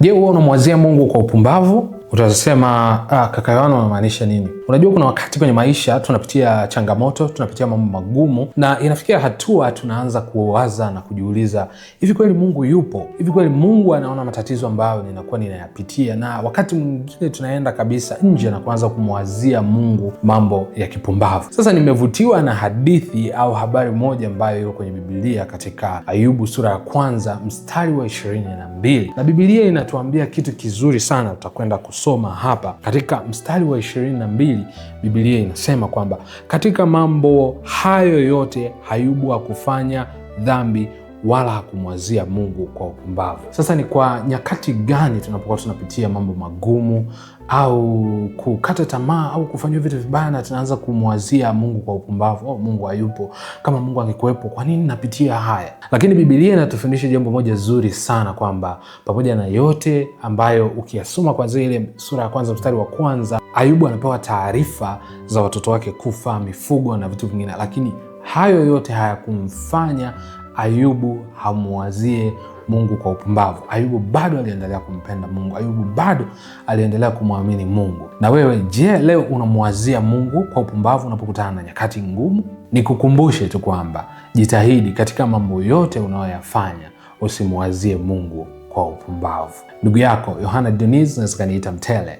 Je, wewe unamwazia Mungu kwa upumbavu? Utasema kaka Yohana unamaanisha nini? Unajua kuna wakati kwenye maisha tunapitia changamoto, tunapitia mambo magumu, na inafikia hatua tunaanza kuwaza na kujiuliza, hivi kweli Mungu yupo? Hivi kweli Mungu anaona matatizo ambayo ninakuwa ninayapitia? Na wakati mwingine tunaenda kabisa nje na kuanza kumwazia Mungu mambo ya kipumbavu. Sasa nimevutiwa na hadithi au habari moja ambayo iko kwenye Biblia katika Ayubu sura ya 1 mstari wa 22. Na Biblia inatuambia kitu kizuri sana, tutakwenda kusoma hapa. Katika mstari wa 22 Biblia inasema kwamba katika mambo hayo yote Ayubu hakufanya dhambi wala hakumwazia Mungu kwa upumbavu. Sasa ni kwa nyakati gani tunapokuwa tunapitia mambo magumu au kukata tamaa au kufanya vitu vibaya na tunaanza kumwazia Mungu kwa upumbavu? Mungu hayupo. Kama Mungu angekuwepo, kwa nini napitia haya? Lakini Biblia inatufundisha jambo moja zuri sana, kwamba pamoja na yote ambayo ukiyasoma kwanza ile sura ya 1 mstari wa 1, Ayubu anapewa taarifa za watoto wake kufa, mifugo na vitu vingine, lakini hayo yote hayakumfanya Ayubu hamwazie Mungu kwa upumbavu. Ayubu bado aliendelea kumpenda Mungu. Ayubu bado aliendelea kumwamini Mungu. Na wewe je, leo unamwazia Mungu kwa upumbavu unapokutana na nyakati ngumu? Nikukumbushe tu kwamba jitahidi katika mambo yote unayoyafanya usimwazie Mungu kwa upumbavu. Ndugu yako Yohana Deniz, naweza kaniita Mtele.